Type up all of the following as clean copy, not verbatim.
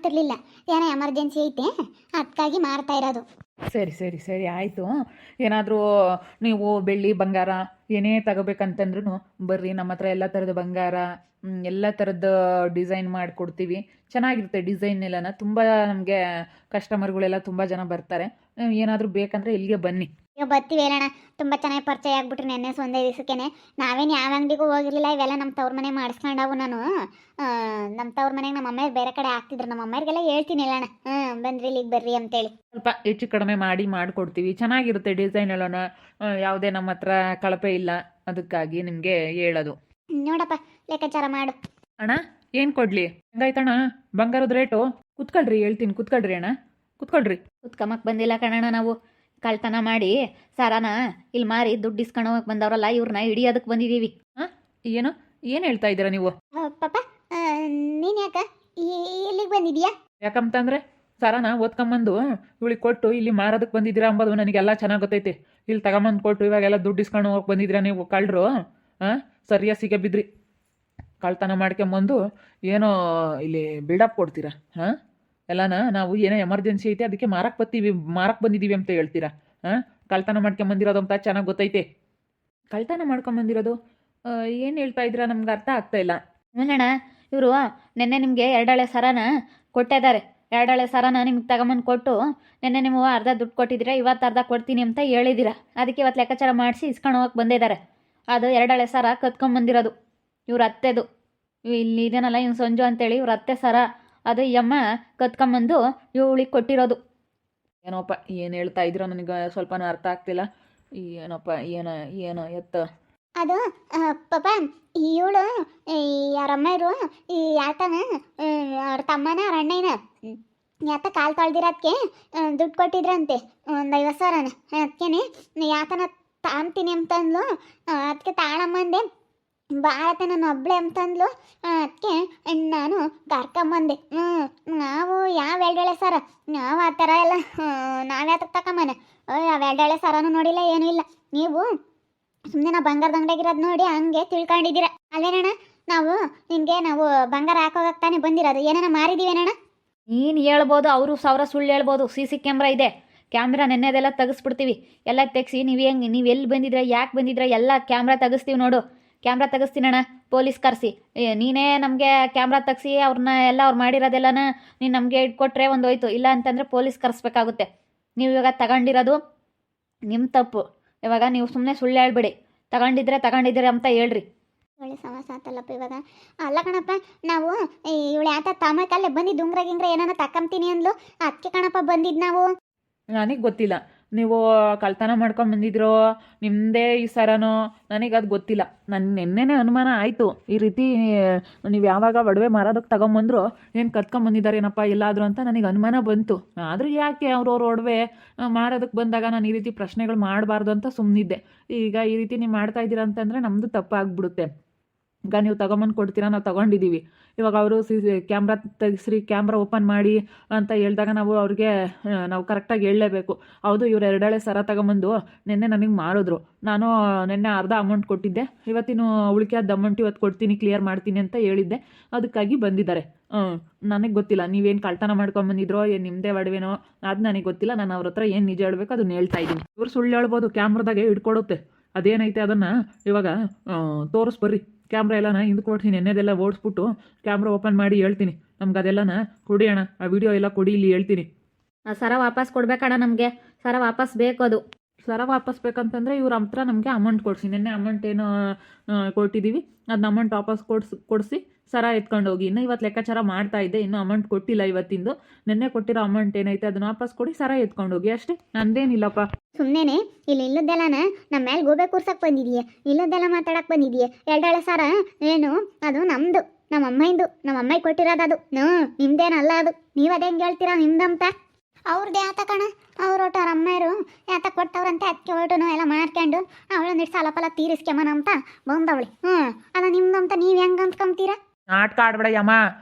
ಮಾಡ್ತಿರ್ಲಿಲ್ಲ, ಏನೋ ಎಮರ್ಜೆನ್ಸಿ ಐತೆ ಅದಕ್ಕಾಗಿ ಮಾರ್ತಾ ಇರೋದು. ಸರಿ ಸರಿ ಸರಿ ಆಯಿತು. ಏನಾದರೂ ನೀವು ಬೆಳ್ಳಿ ಬಂಗಾರ ಏನೇ ತಗೋಬೇಕಂತಂದ್ರೂ ಬರ್ರಿ, ನಮ್ಮ ಹತ್ರ ಎಲ್ಲ ಥರದ ಬಂಗಾರ ಎಲ್ಲ ಥರದ ಡಿಸೈನ್ ಮಾಡಿಕೊಡ್ತೀವಿ. ಚೆನ್ನಾಗಿರುತ್ತೆ ಡಿಸೈನ್ ಎಲ್ಲನ. ತುಂಬ ನಮಗೆ ಕಸ್ಟಮರ್ಗಳೆಲ್ಲ ತುಂಬ ಜನ ಬರ್ತಾರೆ. ಏನಾದರೂ ಬೇಕಂದರೆ ಇಲ್ಲಿಗೆ ಬನ್ನಿ. ಈಗ ಬರ್ತೀವಿ ಹೇಳೋಣ. ತುಂಬ ಚೆನ್ನಾಗಿ ಪರಿಚಯ ಆಗ್ಬಿಟ್ರಿ ನೆನ್ನೆ ಒಂದೇ ದಿವಸಕ್ಕೇನೆ. ನಾವೇನು ಯಾವ ಅಂಗಡಿಗೂ ಹೋಗಿರಲಿಲ್ಲ, ಇವೆಲ್ಲ ನಮ್ಮ ತವ್ರ ಮನೆ ಮಾಡಿಸ್ಕೊಂಡವು. ನಾನು ನಮ್ಮ ತವ್ರ ಮನೆಗೆ ನಮ್ಮ ಅಮ್ಮ ಬೇರೆ ಕಡೆ ಹಾಕ್ತಿದ್ರು, ನಮ್ಮ ಅಮ್ಮರಿಗೆಲ್ಲ ಹೇಳ್ತೀನಿ ಹೇಳೋಣ. ಬಂದ್ರಿ ಇಲ್ಲಿಗೆ ಬರ್ರಿ ಅಂತೇಳಿ ಸ್ವಲ್ಪ ಹೆಚ್ಚು ಕಡಿಮೆ ಮಾಡಿಕೊಡ್ತೀವಿ. ಚೆನ್ನಾಗಿರುತ್ತೆ ಡಿಸೈನ್ ಎಲ್ಲನ. ಯಾವುದೇ ನಮ್ಮ ಹತ್ರ ಕಳಪೆ ಇಲ್ಲ, ಅದಕ್ಕಾಗಿ ನಿಮಗೆ ಹೇಳೋದು. ನೋಡಪ್ಪ ಲೆಕ್ಕಾಚಾರ ಮಾಡು. ಅಣ್ಣ ಏನು ಕೊಡಲಿ? ಹೆಂಗಾಯ್ತಣ್ಣ ಬಂಗಾರದ ರೇಟು? ಕುತ್ಕೊಳ್ರಿ, ಹೇಳ್ತೀನಿ ಕುತ್ಕೊಳ್ರಿ ಅಣ್ಣ, ಕುತ್ಕೊಳ್ರಿ. ಕುತ್ಕಮ್ಮಕ್ಕೆ ಬಂದಿಲ್ಲ ಕಣಣ್ಣ, ನಾವು ಕಳ್ತನ ಮಾಡಿ ಸಾರಾನ ಇಲ್ಲಿ ಮಾರಿ ದುಡ್ಡು ಇಸ್ಕೊಂಡೋಗಕ್ಕೆ ಬಂದವರಲ್ಲ, ಇವ್ರನ್ನ ಹಿಡಿಯೋದಕ್ಕೆ ಬಂದಿದ್ದೀವಿ. ಹಾಂ ಏನು ಹೇಳ್ತಾ ಇದ್ದೀರಾ ನೀವು? ಪಾಪ ನೀನು ಯಾಕ ಇಲ್ಲಿಗೆ ಬಂದಿದ್ಯಾ? ಯಾಕಂತಂದರೆ ಸರನ ಓದ್ಕೊಂಬಂದು ಇವಳಿಗೆ ಕೊಟ್ಟು ಇಲ್ಲಿ ಮಾರೋದಕ್ಕೆ ಬಂದಿದ್ದೀರಾ ಅಂಬೋದು ನನಗೆಲ್ಲ ಚೆನ್ನಾಗಿ ಗೊತ್ತೈತೆ. ಇಲ್ಲಿ ತಗೊಂಬಂದು ಕೊಟ್ಟು ಇವಾಗೆಲ್ಲ ದುಡ್ಡು ಇಸ್ಕೊಂಡು ಹೋಗಕ್ಕೆ ಬಂದಿದ್ದೀರಾ ನೀವು ಕಳ್ಳರು? ಸರಿಯಾಗಿ ಸಿಗೇ ಬಿದ್ರಿ. ಕಳ್ತನ ಮಾಡ್ಕೊಂಬಂದು ಏನೋ ಇಲ್ಲಿ ಬಿಲ್ಡಪ್ ಕೊಡ್ತೀರಾ? ಎಲ್ಲನ ನಾವು ಏನೋ ಎಮರ್ಜೆನ್ಸಿ ಐತೆ ಅದಕ್ಕೆ ಮಾರಕ್ಕೆ ಬಂದಿದ್ದೀವಿ ಅಂತ ಹೇಳ್ತೀರಾ? ಕಳ್ತನ ಮಾಡ್ಕೊಂಬಂದಿರೋದು ಅಂತ ಚೆನ್ನಾಗಿ ಗೊತ್ತೈತೆ. ಕಳ್ತನ ಮಾಡ್ಕೊಂಬಂದಿರೋದು ಏನು ಹೇಳ್ತಾ ಇದ್ದೀರಾ? ನಮ್ಗೆ ಅರ್ಥ ಆಗ್ತಾ ಇಲ್ಲ. ಏನಣ್ಣ, ಇವರು ನಿನ್ನೆ ನಿಮಗೆ 2 ಹಳೆ ಸರನ ಕೊಟ್ಟಿದ್ದಾರೆ. 2 ಹಳೆ ಸರನ ನಿಮ್ಗೆ ತಗೊಂಬಂದು ಕೊಟ್ಟು ನಿನ್ನೆ ನೀವು ಅರ್ಧ ದುಡ್ಡು ಕೊಟ್ಟಿದ್ದೀರಾ, ಇವತ್ತು ಅರ್ಧ ಕೊಡ್ತೀನಿ ಅಂತ ಹೇಳಿದ್ದೀರಾ. ಅದಕ್ಕೆ ಇವತ್ತು ಲೆಕ್ಕಾಚಾರ ಮಾಡಿಸಿ ಇಸ್ಕೊಂಡು ಹೋಗಕ್ಕೆ ಬಂದಿದ್ದಾರೆ. ಅದು 2 ಹಳೆ ಸರ ಕತ್ಕೊಂಬಂದಿರೋದು ಇವ್ರ ಅತ್ತೆದು. ಇಲ್ಲಿ ಇದೇನಲ್ಲ ಇವ್ನು ಸಂಜು ಅಂತೇಳಿ ಇವ್ರ ಅತ್ತೆ ಸರ, ಅದು ಈ ಅಮ್ಮ ಕತ್ಕೊಂಬಂದು ಇವಳಿಗೆ ಕೊಟ್ಟಿರೋದು. ಏನೋಪ್ಪ ಏನು ಹೇಳ್ತಾ ಇದ್ದೀರೋ ನನಗೆ ಸ್ವಲ್ಪನೂ ಅರ್ಥ ಆಗ್ತಿಲ್ಲ. ಏನೋಪ್ಪ ಏನೋ ಎತ್ತ ಅದು ಪಾಪ ಇವಳು ಯಾರಮ್ಮರು ಯಾತನ ಅವ್ರ ತಮ್ಮನ ಅವ್ರ ಅಣ್ಣನ ಯಾತ ಕಾಲು ತೊಳ್ದಿರೋದಕ್ಕೆ ದುಡ್ಡು ಕೊಟ್ಟಿದ್ರಂತೆ, ಒಂದು 50,000ನ. ಅದಕ್ಕೇನೆ ಯಾತನ ತಾಂತೀನಿ ಅಂತಂದ್ಲು. ಅದಕ್ಕೆ ತಾಳಮ್ಮಂದೆ ಭಾರತ ನಾನು ಒಬ್ಳೆ ಅಂತಂದ್ಲು. ಅದಕ್ಕೆ ನಾನು ಕರ್ಕೊಂಬಂದೆ. ನಾವು ಯಾವ 2 ಹಳೆ ಸರ, ನಾವು ಆ ಥರ ಎಲ್ಲ ನಾವ್ಯಾತಕ್ಕೆ ತಗೊಂಬನೆ? ಯಾವ 2 ಹಳೆ ಸರನೂ ನೋಡಿಲ್ಲ, ಏನೂ ಇಲ್ಲ. ನೀವು ಸುಮ್ಮನೆ ನಾವು ಬಂಗಾರದ ಅಂಗಡಿಯಾಗಿರೋದು ನೋಡಿ ಹಂಗೆ ತಿಳ್ಕೊಂಡಿದ್ದೀರ ಅಲ್ವೇನಣ್ಣ? ನಾವು ಬಂಗಾರ ಹಾಕೋಗಕ್ಕೆ ತಾನೇ ಬಂದಿರೋದು, ಏನೇನ ಮಾರಿದೀವೇನಣ್ಣ? ನೀನು ಹೇಳ್ಬೋದು, ಅವರು 1000 ಸುಳ್ಳು ಹೇಳ್ಬೋದು. CC ಕ್ಯಾಮ್ರಾ ಇದೆ, ಕ್ಯಾಮ್ರಾ ನೆನ್ನೆದೆಲ್ಲ ತೆಗೆಸ್ಬಿಡ್ತೀವಿ. ಎಲ್ಲ ತೆಗೆಸಿ ನೀವು ಎಲ್ಲಿ ಬಂದಿದ್ರೆ, ಯಾಕೆ ಬಂದಿದ್ರೆ ಎಲ್ಲ ಕ್ಯಾಮ್ರಾ ತೆಗೆಸ್ತೀವಿ ನೋಡು. ಕ್ಯಾಮ್ರಾ ತೆಗೆಸ್ತೀನಣ್ಣ, ಪೊಲೀಸ್ ಕರೆಸಿ. ನೀನೇ ನಮಗೆ ಕ್ಯಾಮ್ರಾ ತೆಗೆಸಿ ಅವ್ರನ್ನ ಎಲ್ಲ ಅವ್ರು ಮಾಡಿರೋದೆಲ್ಲನ ನೀನು ನಮಗೆ ಇಟ್ಕೊಟ್ರೆ ಒಂದು ಹೋಯ್ತು. ಇಲ್ಲ ಅಂತಂದರೆ ಪೊಲೀಸ್ ಕರೆಸ್ಬೇಕಾಗುತ್ತೆ. ನೀವು ಇವಾಗ ತಗೊಂಡಿರೋದು ನಿಮ್ಮ ತಪ್ಪು. ಇವಾಗ ನೀವು ಸುಮ್ಮನೆ ಸುಳ್ಳು ಹೇಳ್ಬೇಡಿ. ತಗೊಂಡಿದ್ದೀರ ಅಂತ ಹೇಳ್ರಿ. ಒಳ್ಳೆ ಸಮಸ್ಯೆ ಆತಲ್ಲಪ್ಪ ಇವಾಗ. ಅಲ್ಲ ಕಣಪ್ಪ, ನಾವು ಇವಳು ಯಾತ ತಾಮಕಲ್ಲೇ ಬಂದಿದ್ದು ಉಂಗ್ರ ಗಿಂಗ್ರ ಏನಾನ ತಕ್ಕಂತೀನಿ ಅಂದ್ಲು, ಅದಕ್ಕೆ ಕಣಪ್ಪ ಬಂದಿದ್ದು ನಾವು. ನನಗೆ ಗೊತ್ತಿಲ್ಲ ನೀವು ಕಳ್ತನ ಮಾಡ್ಕೊಂಡು ಬಂದಿದ್ರೋ ನಿಮ್ಮದೇ ಈ ಸರನೋ, ನನಗೆ ಅದು ಗೊತ್ತಿಲ್ಲ. ನನ್ನ ನೆನ್ನೆನೇ ಅನುಮಾನ ಆಯಿತು. ಈ ರೀತಿ ನೀವು ಯಾವಾಗ ಒಡವೆ ಮಾರೋದಕ್ಕೆ ತಗೊಂಬಂದ್ರು ಏನು ಕತ್ಕೊಂಬಂದಿದ್ದಾರೇನಪ್ಪ ಎಲ್ಲಾದರೂ ಅಂತ ನನಗೆ ಅನುಮಾನ ಬಂತು. ಆದರೂ ಯಾಕೆ ಅವ್ರವ್ರ ಒಡವೆ ಮಾರೋದಕ್ಕೆ ಬಂದಾಗ ನಾನು ಈ ರೀತಿ ಪ್ರಶ್ನೆಗಳು ಮಾಡಬಾರ್ದು ಅಂತ ಸುಮ್ಮನಿದ್ದೆ. ಈಗ ಈ ರೀತಿ ನೀವು ಮಾಡ್ತಾ ಇದ್ದೀರಾ ಅಂತಂದರೆ ನಮ್ಮದು ತಪ್ಪಾಗ್ಬಿಡುತ್ತೆ. ಈಗ ನೀವು ತಗೊಂಬಂದು ಕೊಡ್ತೀರಾ, ನಾವು ತಗೊಂಡಿದ್ದೀವಿ. ಇವಾಗ ಅವರು ಕ್ಯಾಮ್ರಾ ತೆಗೆಸ್ರಿ, ಕ್ಯಾಮ್ರಾ ಓಪನ್ ಮಾಡಿ ಅಂತ ಹೇಳಿದಾಗ ನಾವು ಕರೆಕ್ಟಾಗಿ ಹೇಳಲೇಬೇಕು. ಹೌದು, ಇವ್ರು 2 ಹಳೆ ಸರ ತಗೊಂಬಂದು ನಿನ್ನೆ ನನಗೆ ಮಾಡಿದ್ರು. ನಾನು ನಿನ್ನೆ ಅರ್ಧ ಅಮೌಂಟ್ ಕೊಟ್ಟಿದ್ದೆ, ಇವತ್ತಿನ ಉಳಿಕೆಯಾದ ಅಮೌಂಟ್ ಇವತ್ತು ಕೊಡ್ತೀನಿ, ಕ್ಲಿಯರ್ ಮಾಡ್ತೀನಿ ಅಂತ ಹೇಳಿದ್ದೆ. ಅದಕ್ಕಾಗಿ ಬಂದಿದ್ದಾರೆ. ನನಗೆ ಗೊತ್ತಿಲ್ಲ ನೀವೇನು ಕಳ್ತನ ಮಾಡ್ಕೊಂಬಂದಿದ್ರೋ ಏನು ನಿಮ್ಮದೇ ಒಡವೆನೋ, ಅದು ನನಗೆ ಗೊತ್ತಿಲ್ಲ. ನಾನು ಅವ್ರ ಹತ್ರ ಏನು ನಿಜ ಹೇಳಬೇಕು ಅದನ್ನ ಹೇಳ್ತಾ ಇದ್ದೀನಿ. ಇವ್ರು ಸುಳ್ಳು ಹೇಳ್ಬೋದು, ಕ್ಯಾಮ್ರಾದಾಗೆ ಹಿಡ್ಕೊಡುತ್ತೆ. ಅದೇನೈತೆ ಅದನ್ನು ಇವಾಗ ತೋರಿಸ್ಬರ್ರಿ. ಕ್ಯಾಮ್ರಾ ಎಲ್ಲನ ಹಿಂದೆ ಕೊಡ್ತೀನಿ, ನೆನ್ನೆದೆಲ್ಲ ಓಡಿಸ್ಬಿಟ್ಟು ಕ್ಯಾಮ್ರಾ ಓಪನ್ ಮಾಡಿ ಹೇಳ್ತೀನಿ. ನಮ್ಗೆ ಅದೆಲ್ಲನ ಕೊಡಿ ಅಣ್ಣ, ಆ ವಿಡಿಯೋ ಎಲ್ಲ ಕೊಡಿ, ಇಲ್ಲಿ ಹೇಳ್ತೀನಿ. ಸರ ವಾಪಸ್ ಕೊಡ್ಬೇಕಣ್ಣ, ನಮಗೆ ಸರ ವಾಪಸ್ ಬೇಕು. ಅದು ಸರ ವಾಪಸ್ ಬೇಕಂತಂದರೆ ಇವ್ರ ಹತ್ರ ನಮಗೆ ಅಮೌಂಟ್ ಕೊಡಿಸಿ. ನಿನ್ನೆ ಅಮೌಂಟ್ ಏನು ಕೊಟ್ಟಿದ್ದೀವಿ ಅದನ್ನ ಅಮೌಂಟ್ ವಾಪಸ್ ಕೊಡಿಸಿ ಸರ ಎತ್ಕೊಂಡು ಹೋಗಿ. ಇನ್ನು ಇವತ್ತು ಲೆಕ್ಕಾಚಾರ ಮಾಡ್ತಾ ಇದ್ದೆ, ಇನ್ನೂ ಅಮೌಂಟ್ ಕೊಟ್ಟಿಲ್ಲ ಇವತ್ತಿಂದು. ನಿನ್ನೆ ಕೊಟ್ಟಿರೋ ಅಮೌಂಟ್ ಏನೈತೆ ಅದನ್ನ ವಾಪಸ್ ಕೊಡಿ, ಸರ ಎತ್ಕೊಂಡು ಹೋಗಿ ಅಷ್ಟೇ, ನಂದೇನಿಲ್ಲಪ್ಪ. ಸುಮ್ಮನೆ ಇಲ್ಲಿ ಇಲ್ಲದ್ದೆಲ್ಲನ ನಮ್ಮ ಮೇಲೆ ಗೋಬೆ ಕೂರ್ಸಕ್ಕೆ ಬಂದಿದೆಯೇ, ಇಲ್ಲದ್ದೆಲ್ಲ ಮಾತಾಡಕ್ಕೆ ಬಂದಿದೆಯೇ? 2 ಹಳೆ ಸರ ಏನು ಅದು ನಮ್ಮದು, ನಮ್ಮ ಅಮ್ಮಯ್ಯ ಕೊಟ್ಟಿರೋದು. ಅದು ನಿಮ್ದೇನಲ್ಲ, ಅದು ನೀವು ಅದೇ ಹೆಂಗೆ ಹೇಳ್ತೀರಾ ನಿಮ್ದಂತ? ಅವ್ರದ್ದು ಯಾತ ಕಣ, ಅವ್ರು ಒಟ್ಟು ಅವ್ರ ಅಮ್ಮರು ಯಾತ ಕೊಟ್ಟವ್ರಂತೆ, ಅದಕ್ಕೆ ಹೊರಟು ಎಲ್ಲ ಮಾಡ್ಕೊಂಡು ಅವಳೊಂದಿಷ್ಟು ಸಾಲ ಫಲ ತೀರಿಸ್ಕೆಮನ ಅಂತ ಬಂದವಳಿ. ಅಲ್ಲ ನಿಮ್ದಂತ ನೀವು ಹೆಂಗೆ ಅಂದ್ಕೊಂತೀರಾ? ನಾಟಕ ಆಡ್ಬೇಡ ಯಮ್ಮ,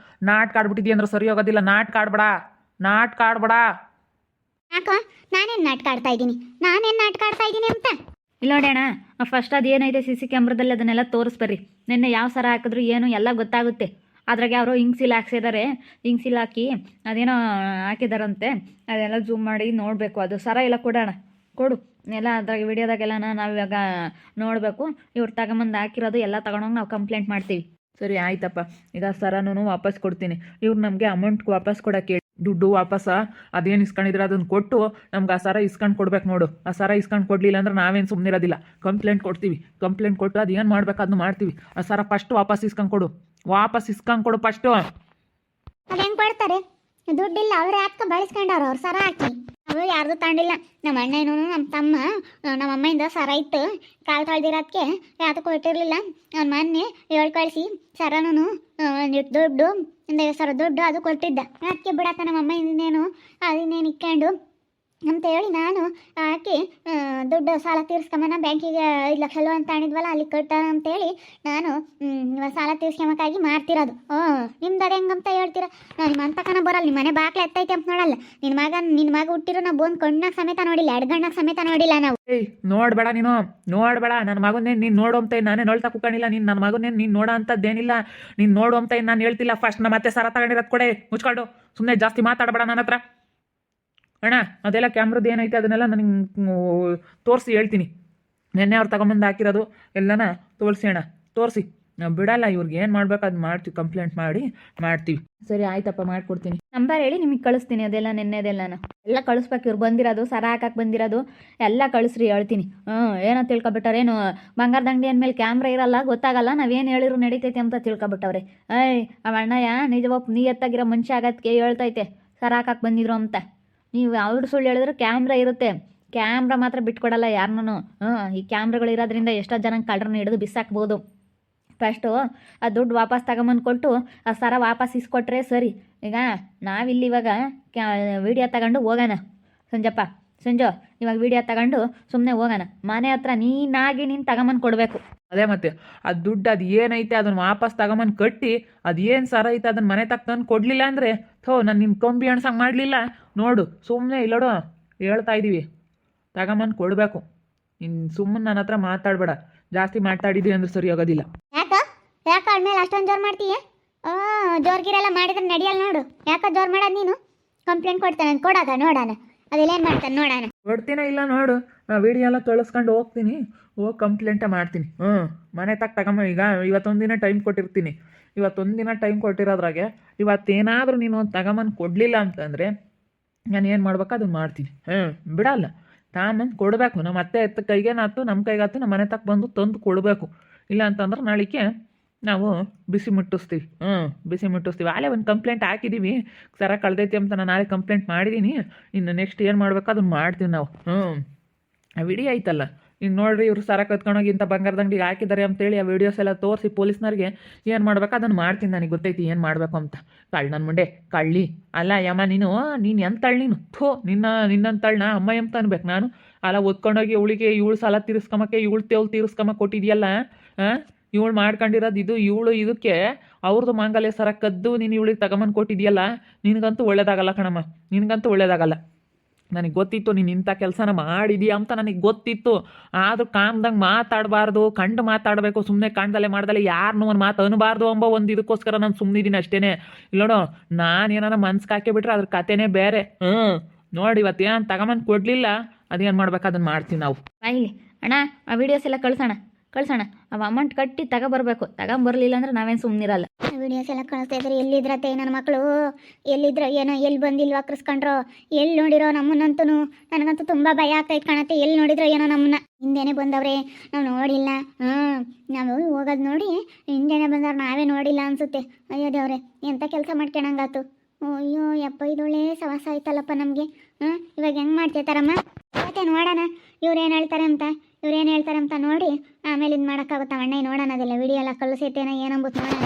ನಾಟಕ ಆಡ್ಬಿಟ್ಟಿದ್ದೀಯ ಅಂದ್ರೆ ಸರಿ ಹೋಗೋದಿಲ್ಲ. ನಾಟಕ ಆಡ್ಬೇಡ. ಯಾಕೋ ನಾನೇನು ನಾಟಕ ಆಡ್ತಾ ಇದ್ದೀನಿ ಅಂತ? ಇಲ್ಲ ನೋಡಿ ಅಣ್ಣ, ಫಸ್ಟ್ ಅದು ಏನೈತೆ CC ಕ್ಯಾಮ್ರಾದಲ್ಲಿ ಅದನ್ನೆಲ್ಲ ತೋರಿಸ್ಬರ್ರಿ. ನಿನ್ನೆ ಯಾವ ಸರ ಹಾಕಿದ್ರು ಏನು ಎಲ್ಲ ಗೊತ್ತಾಗುತ್ತೆ. ಅದ್ರಾಗೆ ಅವರು ಇಂಕ್ಸಿಲ್ ಹಾಕ್ಸಿದ್ದಾರೆ. ಇಂಕ್ಸಿಲ್ ಹಾಕಿ ಅದೇನೋ ಹಾಕಿದಾರಂತೆ. ಅದೆಲ್ಲ ಜೂಮ್ ಮಾಡಿ ನೋಡಬೇಕು. ಅದು ಸರ ಎಲ್ಲ ಕೊಡೋಣ, ಕೊಡು ಎಲ್ಲ ಅದ್ರಾಗ ವಿಡಿಯೋದಾಗೆಲ್ಲ ನಾವಿವಾಗ ನೋಡಬೇಕು. ಇವ್ರು ತಗೊಂಬಂದು ಹಾಕಿರೋದು ಎಲ್ಲ ತಗೊಂಡೋಗಿ ನಾವು ಕಂಪ್ಲೇಂಟ್ ಮಾಡ್ತೀವಿ. ಸರಿ ಆಯ್ತಪ್ಪ. ಈಗ ಸರನೂ ವಾಪಸ್ ಕೊಡ್ತೀನಿ. ಇವ್ರು ನಮಗೆ ಅಮೌಂಟ್ ವಾಪಸ್ ಕೊಡೋಕ್ಕೆ ದುಡ್ಡು ವಾಪಸ್ ಅದೇನು ಇಸ್ಕೊಂಡಿದ್ರೆ ಅದನ್ನು ಕೊಟ್ಟು ನಮ್ಗೆ ಆ ಸರ ಇಸ್ಕೊಂಡು ಕೊಡ್ಬೇಕು ನೋಡು. ಆ ಸರ ಇಸ್ಕೊಂಡು ಕೊಡಲಿಲ್ಲ ಅಂದ್ರೆ ನಾವೇನು ಸುಮ್ಮನಿರೋದಿಲ್ಲ, ಕಂಪ್ಲೇಂಟ್ ಕೊಡ್ತೀವಿ. ಕಂಪ್ಲೇಂಟ್ ಕೊಟ್ಟು ಅದು ಏನು ಮಾಡ್ಬೇಕು ಅದನ್ನು ಮಾಡ್ತೀವಿ. ಆ ಸರ ಫಸ್ಟ್ ವಾಪಸ್ ಇಸ್ಕೊಂಡು ಕೊಡು, ವಾಪಸ್ ಇಸ್ಕೊಂಡು ಕೊಡು ಫಸ್ಟು. ಅದು ಹೆಂಗೆ ಕೊಡ್ತಾರೆ? ದುಡ್ಡಿಲ್ಲ, ಅವ್ರು ಯಾಕೆ ಬಳಸ್ಕೊಂಡವ್ರು ಅವ್ರು ಸರ ಹಾಕಿ. ಅವರು ಯಾರ್ದು ತಗೊಂಡಿಲ್ಲ. ನಮ್ಮ ಅಣ್ಣನೂ ನಮ್ಮ ತಮ್ಮ ನಮ್ಮ ಅಮ್ಮಯಿಂದ ಸರ ಇತ್ತು, ಕಾಲು ತೊಳ್ದಿರೋದಕ್ಕೆ ಯಾವುದು ಕೊಟ್ಟಿರಲಿಲ್ಲ. ಅವ್ನ ಮೊನ್ನೆ ಹೇಳಿ ಕಳಿಸಿ ಸರನೂ ದುಡ್ಡು ಒಂದು 50,000 ದುಡ್ಡು ಅದು ಕೊಟ್ಟಿದ್ದ. ಅದಕ್ಕೆ ಬಿಡತ್ತ ನಮ್ಮ ಅಮ್ಮ ಇನ್ನೇನು ಅದನ್ನೇನು ಇಕ್ಕೊಂಡು ಅಂತ ಹೇಳಿ ನಾನು ಹಾಕಿ ದುಡ್ಡು ಸಾಲ ತೀರ್ಸ್ಕೊಂಬನ ಬ್ಯಾಂಕಿಗೆ 5 ಲಕ್ಷ ಲೋನ್ ತಾಣಿದ್ವಲ್ಲ ಅಲ್ಲಿ ಕಟ್ಟಾನ ಅಂತೇಳಿ ನಾನು ಸಾಲ ತೀರ್ಸ್ಕೊಂಬಕ್ಕಾಗಿ ಮಾಡ್ತಿರೋದು. ನಿಮ್ದು ಅದು ಹೆಂಗಂತ ಹೇಳ್ತೀರ? ನಾನು ನಿಮ್ಮ ಅಂತಕನ ಬರಲ್ಲ, ನಿಮ್ಮ ಮನೆ ಬಾಕ್ಲೆ ಎತ್ತೈತೆ ಅಂತ ನೋಡಲ್ಲ. ನಿನ್ನ ಮಗ ಹುಟ್ಟಿರೋ ನಾವು ಬಂದು ಕಣ್ಣಾಗ ಸಮೇತ ನೋಡಿಲ್ಲ, 2 ಗಣ್ಣಾಗ ಸಮೇತ ನೋಡಿಲ್ಲ ನಾವು. ಏಯ್ ನೋಡಬೇಡ, ನೀನು ನೋಡಬೇಡ. ನನ್ನ ಮಗನ್ನೇ ನೀನು ನೋಡುವಂತ ನಾನೇ ನೋಡ್ತಾ ಕೂಕೊಂಡಿಲ್ಲ. ನೀನು ನನ್ನ ಮಗನ್ನೇ ನೀನು ನೋಡೋ ಅಂಥದ್ದೇನಿಲ್ಲ. ನೀನು ನೋಡುವಂತ ನಾನು ಹೇಳ್ತಿಲ್ಲ. ಫಸ್ಟ್ ನಮ್ಮ ಮತ್ತೆ ಸರ ತಗೊಂಡಿರೋದು ಕೊಡೆ, ಮುಚ್ಕೊಂಡು. ಸುಮ್ಮನೆ ಜಾಸ್ತಿ ಮಾತಾಡಬೇಡ ನನ್ನ ಹತ್ರ. ಅಣ್ಣ ಅದೆಲ್ಲ ಕ್ಯಾಮ್ರದ್ದು ಏನೈತೆ ಅದನ್ನೆಲ್ಲ ನನಗೆ ತೋರಿಸಿ ಹೇಳ್ತೀನಿ. ನೆನ್ನೆ ಅವ್ರು ತಗೊಂಬಂದು ಹಾಕಿರೋದು ಎಲ್ಲನ ತೋರಿಸಿ ಅಣ್ಣ, ತೋರಿಸಿ. ನಾವು ಬಿಡಲ್ಲ, ಇವ್ರಿಗೆ ಏನು ಮಾಡ್ಬೇಕು ಅದು ಮಾಡ್ತೀವಿ, ಕಂಪ್ಲೇಂಟ್ ಮಾಡ್ತೀವಿ. ಸರಿ ಆಯ್ತಪ್ಪ, ಮಾಡಿಕೊಡ್ತೀನಿ. ನಂಬರ್ ಹೇಳಿ ನಿಮಗೆ ಕಳಿಸ್ತೀನಿ. ಅದೆಲ್ಲ ನೆನ್ನೆದೆಲ್ಲನ ಎಲ್ಲ ಕಳಿಸ್ಬೇಕು. ಇವ್ರು ಬಂದಿರೋದು ಸರ ಹಾಕಕ್ಕೆ ಬಂದಿರೋದು ಎಲ್ಲ ಕಳಿಸ್ರಿ, ಹೇಳ್ತೀನಿ. ಏನೋ ತಿಳ್ಕೊಬಿಟ್ಟವ್ರೇನು ಬಂಗಾರದ ಅಂಗಡಿ ಅಂದಮೇಲೆ ಕ್ಯಾಮ್ರಾ ಇರಲ್ಲ, ಗೊತ್ತಾಗಲ್ಲ. ನಾವೇನು ಹೇಳಿದ್ರು ನಡೀತೈತೆ ಅಂತ ತಿಳ್ಕೊಬಿಟ್ಟವ್ರೆ. ಅವ ಅಣ್ಣಯ್ಯ ನಿಜವಾಪ್ ನೀಯತ್ತಾಗಿರೋ ಮನುಷ್ಯ ಆಗತ್ಗೆ ಹೇಳ್ತೈತೆ ಸರ ಹಾಕಕ್ಕೆ ಬಂದಿದ್ರು ಅಂತ. ನೀವು ಅವ್ರು ಸುಳ್ಳು ಹೇಳಿದ್ರೆ ಕ್ಯಾಮ್ರಾ ಇರುತ್ತೆ, ಕ್ಯಾಮ್ರಾ ಮಾತ್ರ ಬಿಟ್ಕೊಡಲ್ಲ ಯಾರನ್ನೂ. ಈ ಕ್ಯಾಮ್ರಾಗಳು ಇರೋದ್ರಿಂದ ಎಷ್ಟೋ ಜನ ಕಳ್ಳರನ್ನ ಹಿಡಿದು ಬಿಸಾಕ್ಬೋದು. ಫಸ್ಟು ಆ ದುಡ್ಡು ವಾಪಸ್ ತಗೊಂಬಂದು ಕೊಟ್ಟು ಆ ಸರ ವಾಪಸ್ ಇಸ್ಕೊಟ್ರೆ ಸರಿ. ಈಗ ನಾವಿಲ್ಲಿ ಇವಾಗ ವೀಡಿಯೋ ತಗೊಂಡು ಹೋಗೋಣ. ಸಂಜು ಇವಾಗ ವೀಡಿಯೋ ತಗೊಂಡು ಸುಮ್ಮನೆ ಹೋಗೋಣ. ಮನೆ ಹತ್ರ ನೀನು ತಗೊಂಬಂದು ಕೊಡಬೇಕು. ಅದೇ ಮತ್ತೆ ಆ ದುಡ್ಡು ಅದು ಏನೈತೆ ಅದನ್ನು ವಾಪಸ್ ತಗೊಂಬಂದು ಕಟ್ಟಿ ಅದು ಏನು ಸರ ಐತೆ ಅದನ್ನು ಮನೆ ತಂದು ಕೊಡಲಿಲ್ಲ ಅಂದರೆ ನಾನು ನಿನ್ನ ಕಂಬಿ ಅಣ್ಸಂಗೆ ಮಾಡಲಿಲ್ಲ ನೋಡು. ಸುಮ್ಮನೆ ಇಲ್ಲೋಡು ಹೇಳ್ತಾ ಇದ್ದೀವಿ, ತಗೊಂಬಂದು ಕೊಡಬೇಕು. ಇನ್ನು ಸುಮ್ಮನೆ ನನ್ನ ಹತ್ರ ಮಾತಾಡಬೇಡ. ಜಾಸ್ತಿ ಮಾತಾಡಿದ್ವಿ ಅಂದ್ರೆ ಸರಿ ಆಗೋದಿಲ್ಲ. ಯಾಕ ಆದ್ಮೇಲೆ ಅಷ್ಟೊಂದು ಜೋರು ಮಾಡ್ತೀಯ? ಜೋರ್ಗಿರೆಲ್ಲ ಮಾಡಿದ್ರೆ ನಡೆಯಲ್ಲ ನೋಡು. ಯಾಕ ಜೋರು ಮಾಡೋದು ನೀನು? ಕಂಪ್ಲೇಂಟ್ ಕೊಡ್ತಾನೆ, ಕೊಡೋದ ನೋಡೋಣ ಅದೆಲ್ಲೇನು ಮಾಡ್ತಾನೆ ನೋಡೋಣ. ಕೊಡ್ತೀನ ಇಲ್ಲ ನೋಡು, ವಿಡಿಯೋ ಎಲ್ಲ ಕಳಿಸ್ಕೊಂಡು ಹೋಗ್ತೀನಿ, ಹೋಗಿ ಕಂಪ್ಲೇಂಟೇ ಮಾಡ್ತೀನಿ. ಮನೆ ತಗೊಂಬ. ಈಗ ಇವತ್ತೊಂದು ದಿನ ಟೈಮ್ ಕೊಟ್ಟಿರ್ತೀನಿ. ಇವತ್ತೊಂದು ದಿನ ಟೈಮ್ ಕೊಟ್ಟಿರೋದ್ರಾಗೆ ಇವತ್ತೇನಾದರೂ ನೀನು ತಗೊಂಬಂದು ಕೊಡಲಿಲ್ಲ ಅಂತಂದರೆ ನಾನು ಏನು ಮಾಡ್ಬೇಕು ಅದನ್ನು ಮಾಡ್ತೀನಿ. ಬಿಡಲ್ಲ, ತಾಂಬಂದು ಕೊಡಬೇಕು. ನಮ್ಮ ಅತ್ತೆ ಎತ್ತ ಕೈಗೇನಾಯ್ತು, ನಮ್ಮ ಕೈಗಾಯ್ತು, ನಮ್ಮ ಮನೆ ತಕ್ಕ ಬಂದು ತಂದು ಕೊಡಬೇಕು. ಇಲ್ಲ ಅಂತಂದ್ರೆ ನಾಳಿಕೆ ನಾವು ಬಿಸಿ ಮುಟ್ಟಿಸ್ತೀವಿ. ಬಿಸಿ ಮುಟ್ಟಿಸ್ತೀವಿ. ಆಲೇ ಒಂದು ಕಂಪ್ಲೇಂಟ್ ಹಾಕಿದ್ದೀವಿ, ಸರ ಕಳ್ದೈತಿ ಅಂತ. ನಾನು ನಾಳೆ ಕಂಪ್ಲೇಂಟ್ ಮಾಡಿದ್ದೀನಿ. ಇನ್ನು ನೆಕ್ಸ್ಟ್ ಏನು ಮಾಡ್ಬೇಕು ಅದನ್ನು ಮಾಡ್ತೀವಿ ನಾವು. ಆ ವಿಡಿಯೋ ಐತಲ್ಲ, ಇನ್ನು ನೋಡ್ರಿ ಇವರು ಸರ ಕತ್ಕೊಂಡೋಗಿ ಇಂಥ ಬಂಗಾರದ ಅಂಗಡಿಗೆ ಹಾಕಿದ್ದಾರೆ ಅಂತೇಳಿ ಆ ವೀಡಿಯೋಸ್ ಎಲ್ಲ ತೋರಿಸಿ ಪೊಲೀಸ್ನವ್ರಿಗೆ ಏನು ಮಾಡ್ಬೇಕು ಅದನ್ನು ಮಾಡ್ತೀನಿ. ನನಗೆ ಗೊತ್ತೈತಿ ಏನು ಮಾಡಬೇಕು ಅಂತ. ನನ್ನ ಮುಂಡೆ ಕಳ್ಳಿ ಅಲ್ಲ ಯಮ್ಮ, ನೀನು ಎಂತಳು ನೀನು? ನಿನ್ನಂತಳನ್ನ ಅಮ್ಮ ಎಂತ ಅನ್ಬೇಕು ನಾನು? ಅಲ್ಲ ಓದ್ಕೊಂಡೋಗಿ ಇವಳಿಗೆ ಇವಳು ಸಾಲ ತೀರಿಸ್ಕೊಂಬಕ್ಕೆ ಇವಳು ತೀರಿಸ್ಕೊಂಬಕ್ಕೆ ಕೊಟ್ಟಿದ್ಯಲ್ಲ. ಇವಳು ಮಾಡ್ಕೊಂಡಿರೋದು ಇದು, ಇವಳು ಇದಕ್ಕೆ ಅವ್ರದ್ದು ಮಾಂಗಲ್ಯ ಸರ ಕದ್ದು ನೀನು ಇವಳಿಗೆ ತಗೊಂಬಂದು ಕೊಟ್ಟಿದ್ಯಲ್ಲ. ನಿನಗಂತೂ ಒಳ್ಳೇದಾಗಲ್ಲ ಕಣಮ್ಮ, ನಿನಗಂತೂ ಒಳ್ಳೇದಾಗಲ್ಲ. ನನಗೆ ಗೊತ್ತಿತ್ತು ನೀನು ಇಂಥ ಕೆಲಸನ ಮಾಡಿದೀಯ ಅಂತ ನನಗೆ ಗೊತ್ತಿತ್ತು. ಆದರೂ ಕಾಮ್ದಂಗೆ ಮಾತಾಡಬಾರ್ದು, ಕಂಡು ಮಾತಾಡಬೇಕು. ಸುಮ್ಮನೆ ಕಾಣ್ದಲ್ಲೇ ಮಾಡ್ದಲ್ಲೇ ಯಾರನ್ನೂ ಒಂದು ಮಾತು ಅನ್ನಬಾರ್ದು ಎಂಬ ಒಂದು ಇದಕ್ಕೋಸ್ಕರ ನಾನು ಸುಮ್ಮನಿದ್ದೀನಿ ಅಷ್ಟೇ. ಇಲ್ಲೋಡು, ನಾನು ಏನಾರ ಮನ್ಸಿಗೆ ಹಾಕಿಬಿಟ್ರೆ ಅದ್ರ ಕತೆನೇ ಬೇರೆ. ನೋಡಿ ಇವತ್ತೇನು ತಗೊಂಬಂದು ಕೊಡಲಿಲ್ಲ, ಅದೇನು ಮಾಡ್ಬೇಕು ಅದನ್ನು ಮಾಡ್ತೀವಿ ನಾವು. ಇಲ್ಲಿ ಅಣ್ಣ ಆ ವೀಡಿಯೋಸ್ ಎಲ್ಲ ಕಳ್ಸೋಣ. ಅವ ಅಮೌಂಟ್ ಕಟ್ಟಿ ತಗೊಬರ್ಬೇಕು. ತಗೊಂಬರ್ಲಿಲ್ಲ ಅಂದ್ರೆ ನಾವೇನು ಸುಮ್ಮನಿರಲ್ಲ. ವಿಡಿಯೋಸ್ ಎಲ್ಲ ಕಳಿಸ್ತಾ ಇದ್ರೆ ಎಲ್ಲಿದ್ರತ್ತೆ ನನ್ನ ಮಕ್ಕಳು? ಎಲ್ಲಿದ್ರ ಏನೋ, ಎಲ್ಲಿ ಬಂದಿಲ್ವಾ ಕರ್ಸ್ಕೊಂಡ್ರೋ, ಎಲ್ಲಿ ನೋಡಿರೋ ನಮ್ಮನ್ನಂತೂ? ನನಗಂತೂ ತುಂಬ ಭಯ ಆಗ್ತೈತೆ ಕಾಣತ್ತೆ. ಎಲ್ಲಿ ನೋಡಿದ್ರೋ ಏನೋ ನಮ್ಮನ್ನ ಹಿಂದೆನೇ ಬಂದವ್ರೆ, ನಾವು ನೋಡಿಲ್ಲ. ನಾವು ಹೋಗೋದು ನೋಡಿ ಹಿಂದೆನೇ ಬಂದವ್ರು, ನಾವೇ ನೋಡಿಲ್ಲ ಅನ್ಸುತ್ತೆ. ಅಯ್ಯೋ ದೇವ್ರೆ, ಎಂಥ ಕೆಲಸ ಮಾಡ್ಕೊಳಂಗಾತು. ಅಯ್ಯೋ ಯಪ್ಪ, ಇದೊಳ್ಳೆ ಸವಾಸ ಆಯ್ತಲ್ಲಪ್ಪ ನಮಗೆ. ಇವಾಗ ಹೆಂಗೆ ಮಾಡ್ತೈತಾರಮ್ಮ? ಮತ್ತೆ ನೋಡೋಣ ಇವ್ರೇನು ಹೇಳ್ತಾರೆ ಅಂತ ನೋಡಿ ಆಮೇಲೆ ಇದು ಮಾಡೋಕ್ಕಾಗುತ್ತಾ ಅಣ್ಣ? ನೋಡೋಣ ಅದೆಲ್ಲ ವಿಡಿಯೋ ಎಲ್ಲ ಕಳಿಸೈತೇನೋ ಏನಂಬುತ್ತೆ ನೋಡೋಣ.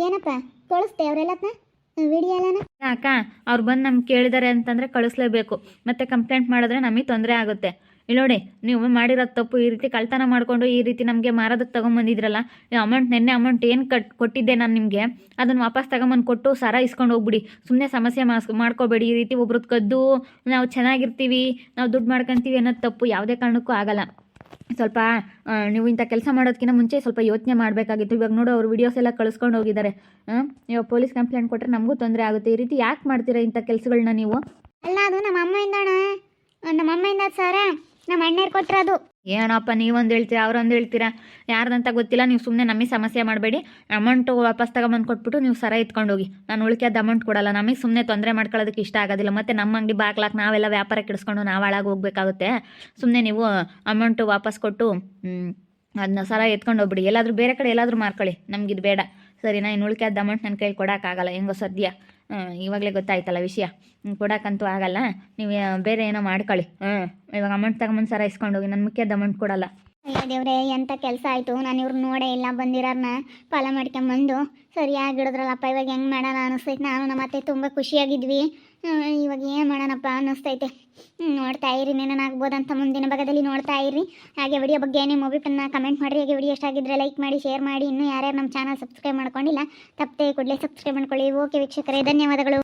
ಏನಪ್ಪ ಕಳಿಸ್ತೆ ಅವರೆಲ್ಲತ್ನ ವಿಡಿಯೋ ಎಲ್ಲನ? ಅಕ್ಕ ಅವ್ರು ಬಂದು ನಮ್ಗೆ ಕೇಳಿದ್ದಾರೆ ಅಂತಂದರೆ ಕಳಿಸ್ಲೇಬೇಕು. ಮತ್ತೆ ಕಂಪ್ಲೇಂಟ್ ಮಾಡಿದ್ರೆ ನಮಗೆ ತೊಂದರೆ ಆಗುತ್ತೆ. ಇಲ್ಲಿ ನೋಡಿ, ನೀವು ಮಾಡಿರೋದು ತಪ್ಪು. ಈ ರೀತಿ ಕಳ್ತನ ಮಾಡಿಕೊಂಡು ಈ ರೀತಿ ನಮಗೆ ಮಾರೋದಕ್ಕೆ ತೊಗೊಂಬಂದಿದ್ರಲ್ಲ, ನೆನ್ನೆ ಅಮೌಂಟ್ ಏನು ಕೊಟ್ಟಿದ್ದೆ ನಾನು ನಿಮಗೆ, ಅದನ್ನು ವಾಪಸ್ ತಗೊಂಬಂದು ಕೊಟ್ಟು ಸರ ಇಸ್ಕೊಂಡು ಹೋಗ್ಬಿಡಿ. ಸುಮ್ಮನೆ ಸಮಸ್ಯೆ ಮಾಡ್ಕೋಬೇಡಿ. ಈ ರೀತಿ ಒಬ್ರದ್ದು ಕದ್ದು ನಾವು ಚೆನ್ನಾಗಿರ್ತೀವಿ, ನಾವು ದುಡ್ಡು ಮಾಡ್ಕೊತೀವಿ ಅನ್ನೋದು ತಪ್ಪು. ಯಾವುದೇ ಕಾರಣಕ್ಕೂ ಆಗಲ್ಲ. ಸ್ವಲ್ಪ ನೀವು ಇಂಥ ಕೆಲಸ ಮಾಡೋದಕ್ಕಿಂತ ಮುಂಚೆ ಸ್ವಲ್ಪ ಯೋಚನೆ ಮಾಡಬೇಕಾಗಿತ್ತು. ಇವಾಗ ನೋಡು ಅವ್ರು ವೀಡಿಯೋಸ್ ಎಲ್ಲ ಕಳಿಸ್ಕೊಂಡು ಹೋಗಿದ್ದಾರೆ. ಇವಾಗ ಪೊಲೀಸ್ ಕಂಪ್ಲೇಂಟ್ ಕೊಟ್ಟರೆ ನಮಗೂ ತೊಂದರೆ ಆಗುತ್ತೆ. ಈ ರೀತಿ ಯಾಕೆ ಮಾಡ್ತೀರಾ ಇಂಥ ಕೆಲಸಗಳನ್ನ ನೀವು? ಅಲ್ಲ ಅದು ನಮ್ಮ ಅಮ್ಮಯಿಂದಣ, ನಮ್ಮ ಅಮ್ಮಯಿಂದ ಸರ ನಮ್ಮ ಅಣ್ಣೇರು ಕೊಟ್ಟಿರೋದು. ಏನಪ್ಪ ನೀವೊಂದು ಹೇಳ್ತೀರಾ ಅವರೊಂದು ಹೇಳ್ತೀರಾ, ಯಾರ್ದಂತ ಗೊತ್ತಿಲ್ಲ. ನೀವು ಸುಮ್ಮನೆ ನಮಗೆ ಸಮಸ್ಯೆ ಮಾಡಬೇಡಿ. ಅಮೌಂಟು ವಾಪಸ್ ತಗೊಂಬಂದು ಕೊಟ್ಬಿಟ್ಟು ನೀವು ಸರ ಎತ್ಕೊಂಡು ಹೋಗಿ. ನಾನು ಉಳಿಕೆದ ಅಮೌಂಟ್ ಕೊಡಲ್ಲ. ನಮಗೆ ಸುಮ್ಮನೆ ತೊಂದರೆ ಮಾಡ್ಕೊಳ್ಳೋದಕ್ಕೆ ಇಷ್ಟ ಆಗೋದಿಲ್ಲ. ಮತ್ತು ನಮ್ಮ ಅಂಗಡಿ ಬಾಗ್ಲಾಕ್ ನಾವೆಲ್ಲ ವ್ಯಾಪಾರ ಕೆಡಿಸ್ಕೊಂಡು ನಾವು ಹಾಳಾಗಿ ಹೋಗ್ಬೇಕಾಗುತ್ತೆ. ಸುಮ್ಮನೆ ನೀವು ಅಮೌಂಟು ವಾಪಸ್ ಕೊಟ್ಟು ಅದನ್ನ ಸರ ಎತ್ಕೊಂಡು ಹೋಗ್ಬಿಡಿ. ಎಲ್ಲಾದರೂ ಬೇರೆ ಕಡೆ ಎಲ್ಲಾದರೂ ಮಾರ್ಕೊಳ್ಳಿ, ನಮಗಿದು ಬೇಡ ಸರಿನಾ? ಇನ್ನು ಉಳಿಕೆದ ಅಮೌಂಟ್ ನನ್ನ ಕೈಲಿ ಕೊಡೋಕ್ಕಾಗಲ್ಲ. ಹೆಂಗೋ ಸದ್ಯ ಇವಾಗಲೇ ಗೊತ್ತಾಯ್ತಲ್ಲ ವಿಷಯ. ಕೊಡೋಕ್ಕಂತೂ ಆಗಲ್ಲ. ನೀವು ಬೇರೆ ಏನೋ ಮಾಡ್ಕೊಳ್ಳಿ. ಇವಾಗ ಅಮೌಂಟ್ ತಗೊಂಬಂದು ಸರ ಇಸ್ಕೊಂಡು ಹೋಗಿ. ನನ್ನ ಮುಖ್ಯದ ಅಮೌಂಟ್ ಕೊಡಲ್ಲ. ಅಯ್ಯೋ ದೇವ್ರೆ, ಎಂಥ ಕೆಲಸ ಆಯಿತು. ನಾನು ಇವ್ರು ನೋಡೇ ಇಲ್ಲ, ಬಂದಿರೋರನ್ನ ಫಾಲ ಮಾಡ್ಕೊಂಬಂದು ಸರಿಯಾಗಿಡಿದ್ರಲ್ಲಪ್ಪ. ಇವಾಗ ಹೆಂಗೆ ಮಾಡೋಣ ಅನ್ನಿಸ್ತೈತೆ. ನಾನು ನಮ್ಮ ಅತ್ತೆ ತುಂಬ ಖುಷಿಯಾಗಿದ್ವಿ. ಇವಾಗ ಏನು ಮಾಡೋಣಪ್ಪ ಅನ್ನಿಸ್ತೈತೆ. ನೋಡ್ತಾ ಇರಿ, ಏನೇನಾಗ್ಬೋದಂತ ಮುಂದಿನ ಭಾಗದಲ್ಲಿ ನೋಡ್ತಾ ಇರಿ. ಹಾಗೆ ವಿಡಿಯೋ ಬಗ್ಗೆ ನಿಮ್ಮ ಅಭಿಪ್ರಾಯನ ಕಮೆಂಟ್ ಮಾಡಿರಿ. ಹಾಗೆ ವಿಡಿಯೋ ಇಷ್ಟ ಆಗಿದ್ದರೆ ಲೈಕ್ ಮಾಡಿ, ಶೇರ್ ಮಾಡಿ. ಇನ್ನೂ ಯಾರ್ಯಾರು ನಮ್ಮ ಚಾನಲ್ ಸಬ್ಸ್ಕ್ರೈಬ್ ಮಾಡ್ಕೊಂಡಿಲ್ಲ ತಪ್ಪದೆ ಕೂಡಲೇ ಸಬ್ಸ್ಕ್ರೈಬ್ ಮಾಡ್ಕೊಳ್ಳಿ. ಓಕೆ ವೀಕ್ಷಕರೇ, ಧನ್ಯವಾದಗಳು.